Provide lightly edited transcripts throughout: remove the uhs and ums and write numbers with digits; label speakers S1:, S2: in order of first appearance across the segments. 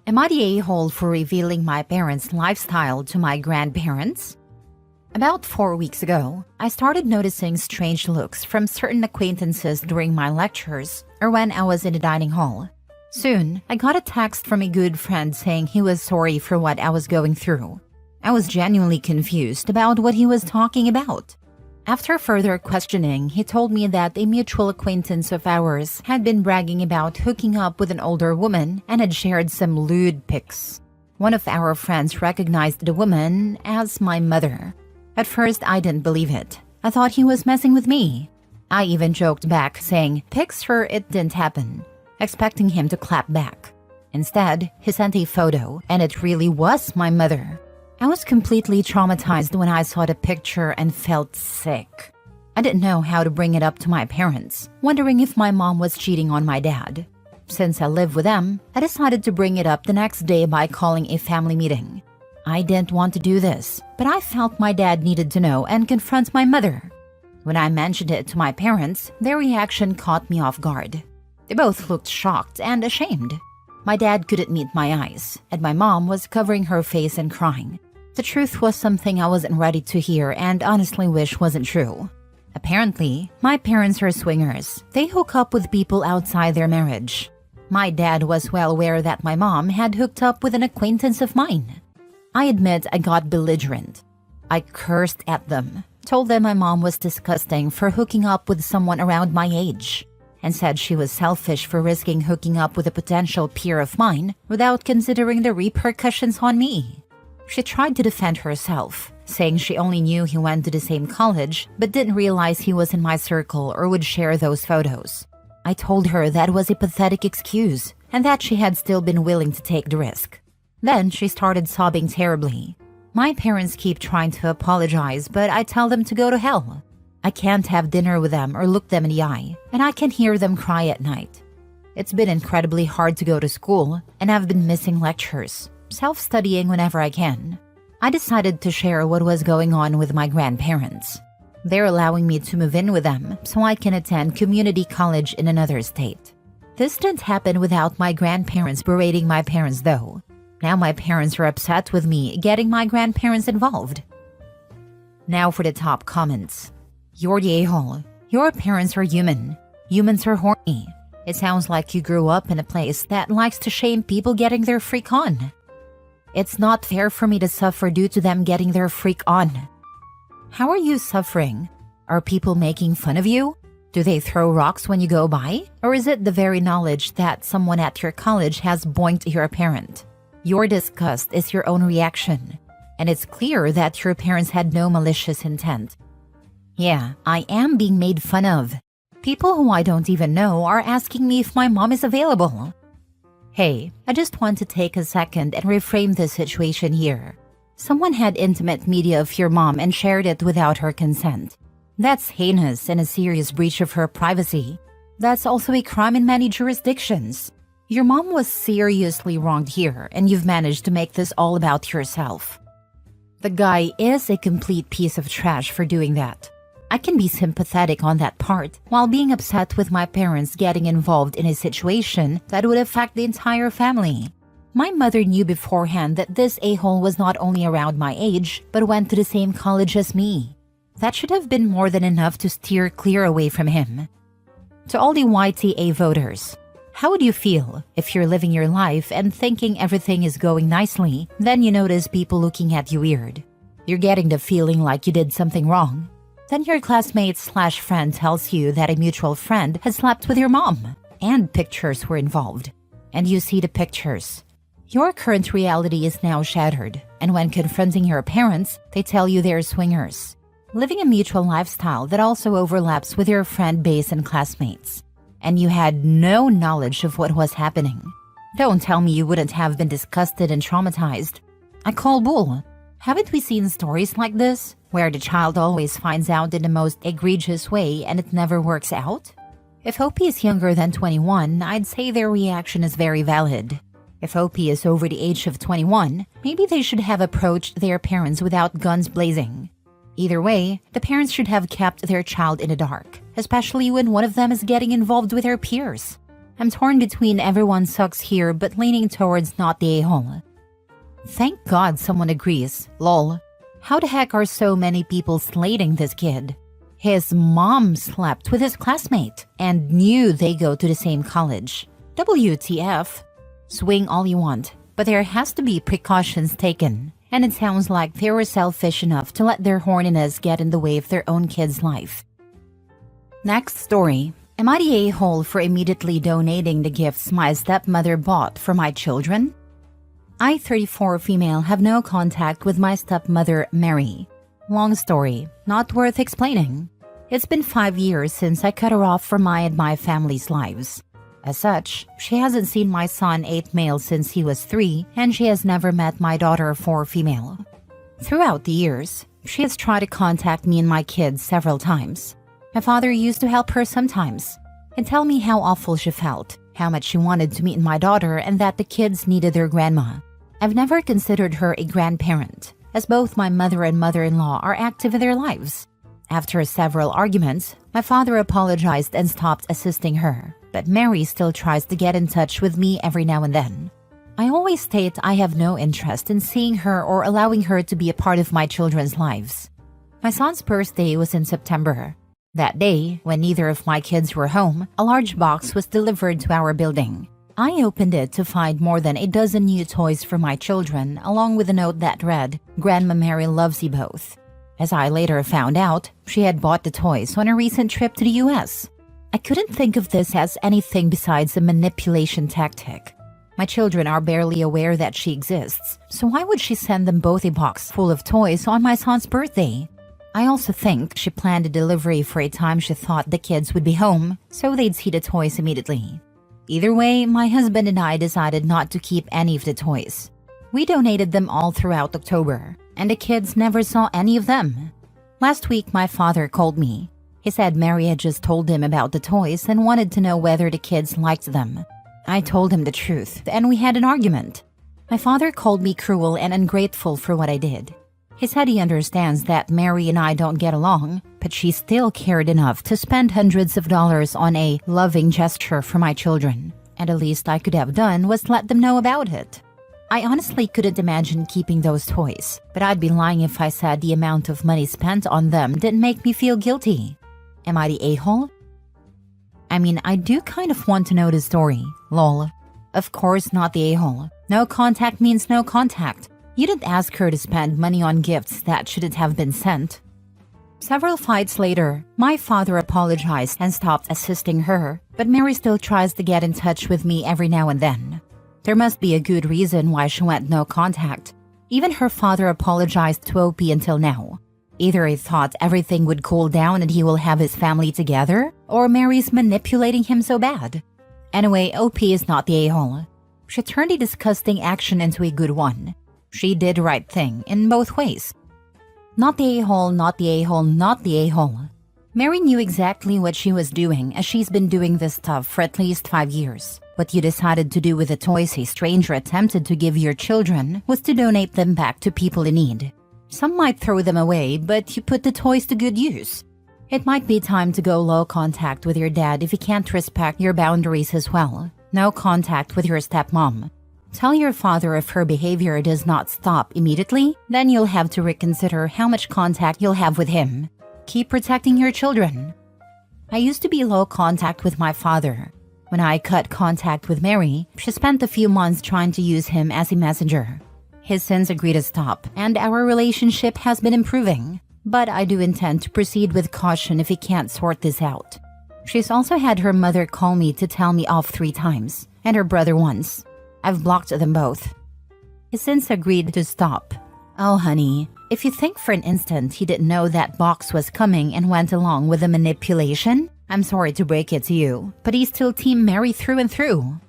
S1: Am I the a-hole for revealing my parents' lifestyle to my grandparents? About 4 weeks ago, I started noticing strange looks from certain acquaintances during my lectures or when I was in the dining hall. Soon, I got a text from a good friend saying he was sorry for what I was going through. I was genuinely confused about what he was talking about. After further questioning, he told me that a mutual acquaintance of ours had been bragging about hooking up with an older woman and had shared some lewd pics. One of our friends recognized the woman as my mother. At first, I didn't believe it. I thought he was messing with me. I even joked back, saying, "Pics for it didn't happen," expecting him to clap back. Instead, he sent a photo, and it really was my mother. I was completely traumatized when I saw the picture and felt sick. I didn't know how to bring it up to my parents, wondering if my mom was cheating on my dad. Since I live with them, I decided to bring it up the next day by calling a family meeting. I didn't want to do this, but I felt my dad needed to know and confront my mother. When I mentioned it to my parents, their reaction caught me off guard. They both looked shocked and ashamed. My dad couldn't meet my eyes, and my mom was covering her face and crying. The truth was something I wasn't ready to hear and honestly wish wasn't true. Apparently, my parents are swingers. They hook up with people outside their marriage. My dad was well aware that my mom had hooked up with an acquaintance of mine. I admit I got belligerent. I cursed at them, told them my mom was disgusting for hooking up with someone around my age, and said she was selfish for risking hooking up with a potential peer of mine without considering the repercussions on me. She tried to defend herself, saying she only knew he went to the same college but didn't realize he was in my circle or would share those photos. I told her that was a pathetic excuse and that she had still been willing to take the risk. Then she started sobbing terribly. My parents keep trying to apologize, but I tell them to go to hell. I can't have dinner with them or look them in the eye, and I can hear them cry at night. It's been incredibly hard to go to school, and I've been missing lectures, self-studying whenever I can. I decided to share what was going on with my grandparents. They're allowing me to move in with them so I can attend community college in another state. This didn't happen without my grandparents berating my parents though. Now my parents are upset with me getting my grandparents involved. Now for the top comments. You're the a-hole. Your parents are human. Humans are horny. It sounds like you grew up in a place that likes to shame people getting their freak on. It's not fair for me to suffer due to them getting their freak on. How are you suffering? Are people making fun of you? Do they throw rocks when you go by? Or is it the very knowledge that someone at your college has boinked your parent? Your disgust is your own reaction, and it's clear that your parents had no malicious intent. Yeah, I am being made fun of. People who I don't even know are asking me if my mom is available. Hey, I just want to take a second and reframe this situation here. Someone had intimate media of your mom and shared it without her consent. That's heinous and a serious breach of her privacy. That's also a crime in many jurisdictions. Your mom was seriously wronged here, and you've managed to make this all about yourself. The guy is a complete piece of trash for doing that. I can be sympathetic on that part, while being upset with my parents getting involved in a situation that would affect the entire family. My mother knew beforehand that this a-hole was not only around my age, but went to the same college as me. That should have been more than enough to steer clear away from him. To all the YTA voters, how would you feel if you're living your life and thinking everything is going nicely, then you notice people looking at you weird? You're getting the feeling like you did something wrong. Then your classmate/friend tells you that a mutual friend has slept with your mom, and pictures were involved. And you see the pictures. Your current reality is now shattered, and when confronting your parents, they tell you they're swingers, living a mutual lifestyle that also overlaps with your friend base and classmates. And you had no knowledge of what was happening. Don't tell me you wouldn't have been disgusted and traumatized. I call bull. Haven't we seen stories like this, where the child always finds out in the most egregious way and it never works out? If OP is younger than 21, I'd say their reaction is very valid. If OP is over the age of 21, maybe they should have approached their parents without guns blazing. Either way, the parents should have kept their child in the dark, especially when one of them is getting involved with their peers. I'm torn between everyone sucks here but leaning towards not the a-hole. Thank God someone agrees. Lol. How the heck are so many people slating this kid? His mom slept with his classmate and knew they go to the same college. WTF? Swing all you want, but there has to be precautions taken. And it sounds like they were selfish enough to let their horniness get in the way of their own kid's life. Next story. Am I the a-hole for immediately donating the gifts my stepmother bought for my children? I, 34 female, have no contact with my stepmother, Mary. Long story, not worth explaining. It's been 5 years since I cut her off from my and my family's lives. As such, she hasn't seen my son 8 male since he was 3, and she has never met my daughter 4 female. Throughout the years, she has tried to contact me and my kids several times. My father used to help her sometimes and tell me how awful she felt, how much she wanted to meet my daughter, and that the kids needed their grandma. I've never considered her a grandparent, as both my mother and mother-in-law are active in their lives. After several arguments, my father apologized and stopped assisting her, but Mary still tries to get in touch with me every now and then. I always state I have no interest in seeing her or allowing her to be a part of my children's lives. My son's birthday was in September. That day, when neither of my kids were home, a large box was delivered to our building. I opened it to find more than a dozen new toys for my children, along with a note that read, "Grandma Mary loves you both." As I later found out, she had bought the toys on a recent trip to the US. I couldn't think of this as anything besides a manipulation tactic. My children are barely aware that she exists, so why would she send them both a box full of toys on my son's birthday? I also think she planned a delivery for a time she thought the kids would be home, so they'd see the toys immediately. Either way, my husband and I decided not to keep any of the toys. We donated them all throughout October, and the kids never saw any of them. Last week, my father called me. He said Mary had just told him about the toys and wanted to know whether the kids liked them. I told him the truth, and we had an argument. My father called me cruel and ungrateful for what I did. He said he understands that Mary and I don't get along, but she still cared enough to spend hundreds of dollars on a loving gesture for my children, and the least I could have done was let them know about it. I honestly couldn't imagine keeping those toys, but I'd be lying if I said the amount of money spent on them didn't make me feel guilty. Am I the a-hole? I mean, I do kind of want to know the story, lol. Of course not the a-hole. No contact means no contact. You didn't ask her to spend money on gifts that shouldn't have been sent. Several fights later, my father apologized and stopped assisting her, but Mary still tries to get in touch with me every now and then. There must be a good reason why she went no contact. Even her father apologized to OP until now. Either he thought everything would cool down and he will have his family together, or Mary's manipulating him so bad. Anyway, OP is not the a-hole. She turned a disgusting action into a good one. She did the right thing in both ways. Not the a-hole, not the a-hole, not the a-hole. Mary knew exactly what she was doing, as she's been doing this stuff for at least 5 years. What you decided to do with the toys a stranger attempted to give your children was to donate them back to people in need. Some might throw them away, but you put the toys to good use. It might be time to go low contact with your dad if he can't respect your boundaries as well. No contact with your stepmom. Tell your father if her behavior does not stop immediately, then you'll have to reconsider how much contact you'll have with him. Keep protecting your children. I used to be low contact with my father. When I cut contact with Mary, she spent a few months trying to use him as a messenger. He's since agreed to stop, and our relationship has been improving. But I do intend to proceed with caution if he can't sort this out. She's also had her mother call me to tell me off 3 times, and her brother once. I've blocked them both. He since agreed to stop. Oh honey, if you think for an instant he didn't know that box was coming and went along with the manipulation, I'm sorry to break it to you, but he's still Team Mary through and through.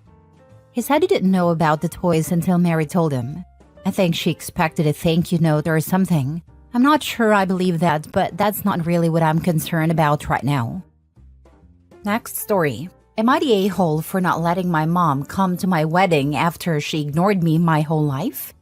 S1: He said he didn't know about the toys until Mary told him. I think she expected a thank you note or something. I'm not sure I believe that, but that's not really what I'm concerned about right now. Next story. Am I the a-hole for not letting my mom come to my wedding after she ignored me my whole life?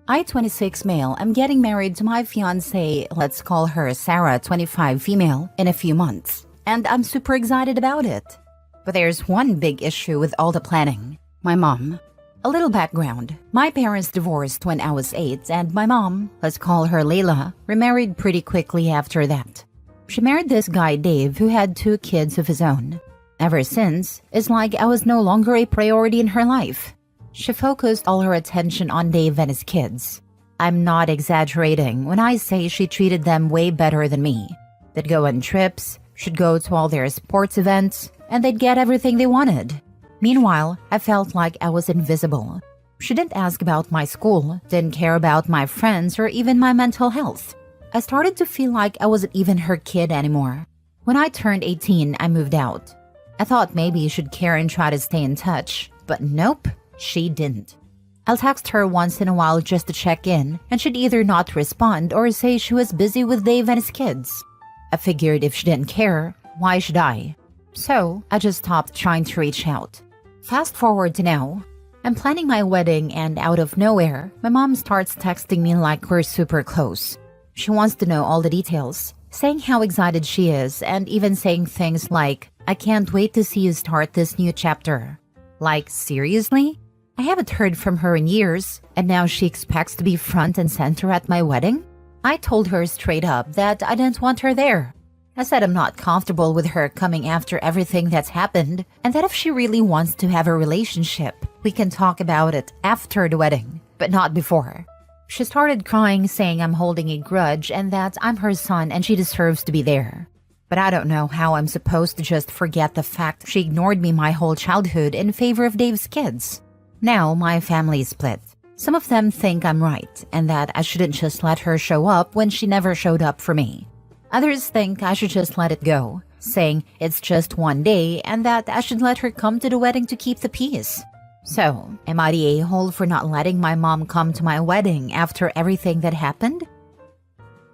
S1: I, 26 male, am getting married to my fiancée, let's call her Sarah, 25 female, in a few months, and I'm super excited about it. But there's one big issue with all the planning. My mom. A little background. My parents divorced when I was 8 and my mom, let's call her Layla, remarried pretty quickly after that. She married this guy Dave who had 2 kids of his own. Ever since, it's like I was no longer a priority in her life. She focused all her attention on Dave and his kids. I'm not exaggerating when I say she treated them way better than me. They'd go on trips, she'd go to all their sports events, and they'd get everything they wanted. Meanwhile, I felt like I was invisible. She didn't ask about my school, didn't care about my friends or even my mental health. I started to feel like I wasn't even her kid anymore. When I turned 18, I moved out. I thought maybe she'd care and try to stay in touch, but nope, she didn't. I'll text her once in a while just to check in, and she'd either not respond or say she was busy with Dave and his kids. I figured if she didn't care, why should I? So I just stopped trying to reach out. Fast forward to now. I'm planning my wedding and out of nowhere, my mom starts texting me like we're super close. She wants to know all the details, saying how excited she is and even saying things like, I can't wait to see you start this new chapter. Like, seriously? I haven't heard from her in years, and now she expects to be front and center at my wedding? I told her straight up that I didn't want her there. I said I'm not comfortable with her coming after everything that's happened, and that if she really wants to have a relationship, we can talk about it after the wedding, but not before. She started crying, saying I'm holding a grudge and that I'm her son and she deserves to be there. But I don't know how I'm supposed to just forget the fact she ignored me my whole childhood in favor of Dave's kids. Now my family is split. Some of them think I'm right and that I shouldn't just let her show up when she never showed up for me. Others think I should just let it go, saying it's just one day and that I should let her come to the wedding to keep the peace. So, am I the a-hole for not letting my mom come to my wedding after everything that happened?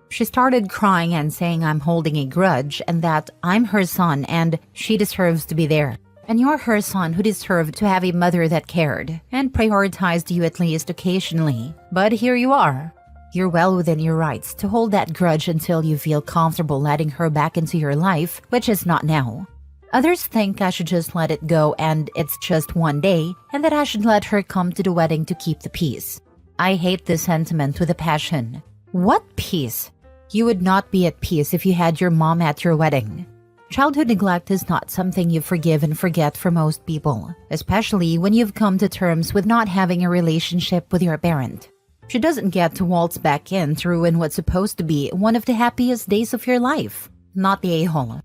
S1: She started crying and saying I'm holding a grudge and that I'm her son and she deserves to be there. And you're her son who deserved to have a mother that cared and prioritized you at least occasionally. But here you are. You're well within your rights to hold that grudge until you feel comfortable letting her back into your life, which is not now. Others think I should just let it go and it's just one day, and that I should let her come to the wedding to keep the peace. I hate this sentiment with a passion. What peace? You would not be at peace if you had your mom at your wedding. Childhood neglect is not something you forgive and forget for most people, especially when you've come to terms with not having a relationship with your parent. She doesn't get to waltz back in to ruin what's supposed to be one of the happiest days of your life. Not the a-hole.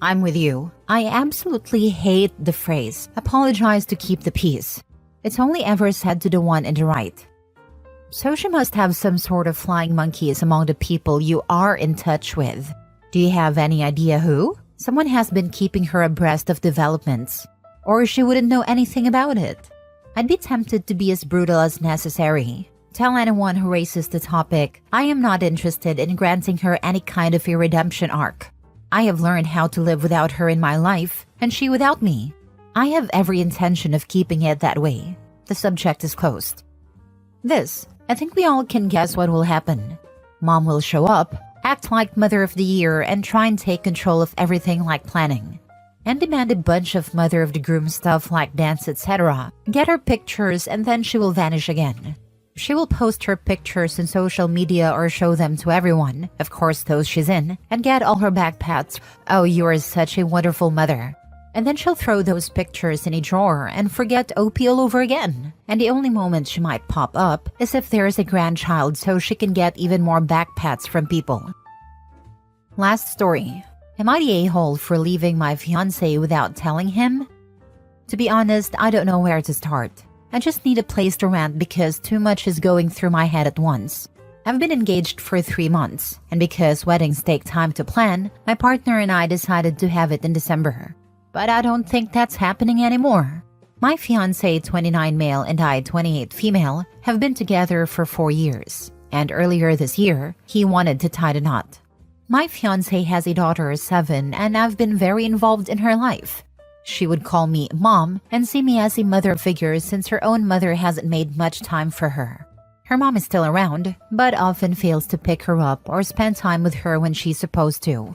S1: I'm with you. I absolutely hate the phrase, apologize to keep the peace. It's only ever said to the one in the right. So she must have some sort of flying monkeys among the people you are in touch with. Do you have any idea who? Someone has been keeping her abreast of developments. Or she wouldn't know anything about it. I'd be tempted to be as brutal as necessary. Tell anyone who raises the topic, I am not interested in granting her any kind of a redemption arc. I have learned how to live without her in my life, and she without me. I have every intention of keeping it that way. The subject is closed. I think we all can guess what will happen. Mom will show up, act like Mother of the Year, and try and take control of everything like planning. And demand a bunch of Mother of the Groom stuff like dance, etc. Get her pictures, and then she will vanish again. She will post her pictures on social media or show them to everyone, of course those she's in, and get all her back pats. Oh, you are such a wonderful mother. And then she'll throw those pictures in a drawer and forget OP all over again. And the only moment she might pop up is if there's a grandchild so she can get even more back pats from people. Last story. Am I the a-hole for leaving my fiancé without telling him? To be honest, I don't know where to start. I just need a place to rant because too much is going through my head at once. I've been engaged for 3 months, and because weddings take time to plan, my partner and I decided to have it in December. But I don't think that's happening anymore. My fiancé, 29 male, and I, 28 female, have been together for 4 years, and earlier this year, he wanted to tie the knot. My fiancé has a daughter, 7, and I've been very involved in her life. She would call me mom and see me as a mother figure since her own mother hasn't made much time for her. Her mom is still around, but often fails to pick her up or spend time with her when she's supposed to.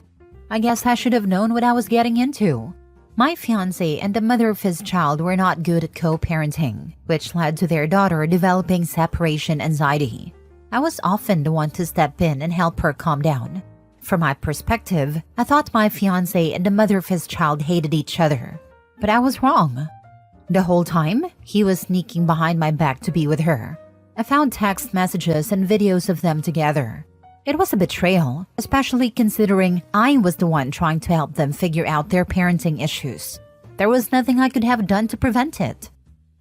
S1: I guess I should have known what I was getting into. My fiancé and the mother of his child were not good at co-parenting, which led to their daughter developing separation anxiety. I was often the one to step in and help her calm down. From my perspective, I thought my fiancé and the mother of his child hated each other. But I was wrong. The whole time, he was sneaking behind my back to be with her. I found text messages and videos of them together. It was a betrayal, especially considering I was the one trying to help them figure out their parenting issues. There was nothing I could have done to prevent it.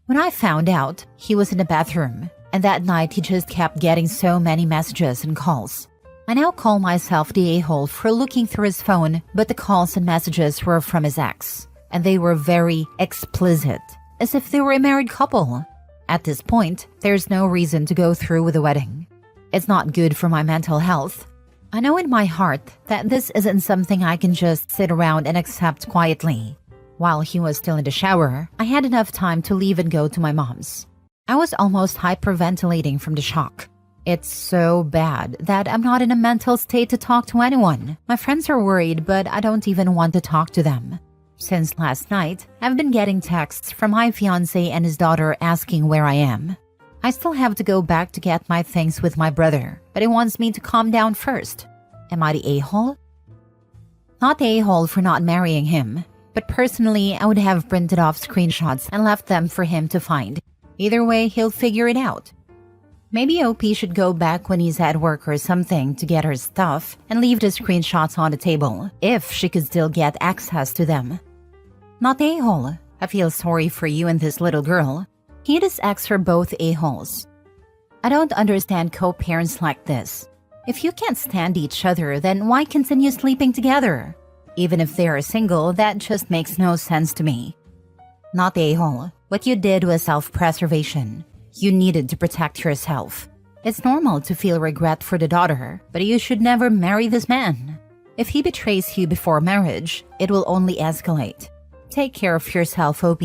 S1: When I found out, he was in the bathroom, and that night he just kept getting so many messages and calls. I now call myself the a-hole for looking through his phone, but the calls and messages were from his ex, and they were very explicit, as if they were a married couple. At this point, there's no reason to go through with the wedding. It's not good for my mental health. I know in my heart that this isn't something I can just sit around and accept quietly. While he was still in the shower, I had enough time to leave and go to my mom's. I was almost hyperventilating from the shock. It's so bad that I'm not in a mental state to talk to anyone. My friends are worried, but I don't even want to talk to them. Since last night, I've been getting texts from my fiancé and his daughter asking where I am. I still have to go back to get my things with my brother, but he wants me to calm down first. Am I the a-hole? Not the a-hole for not marrying him, but personally, I would have printed off screenshots and left them for him to find. Either way, he'll figure it out. Maybe OP should go back when he's at work or something to get her stuff and leave the screenshots on the table, if she could still get access to them. Not the a-hole. I feel sorry for you and this little girl. He and his ex are both a-holes. I don't understand co-parents like this. If you can't stand each other, then why continue sleeping together? Even if they are single, that just makes no sense to me. Not the a-hole. What you did was self-preservation. You needed to protect yourself. It's normal to feel regret for the daughter, but you should never marry this man. If he betrays you before marriage, it will only escalate. Take care of yourself, OP.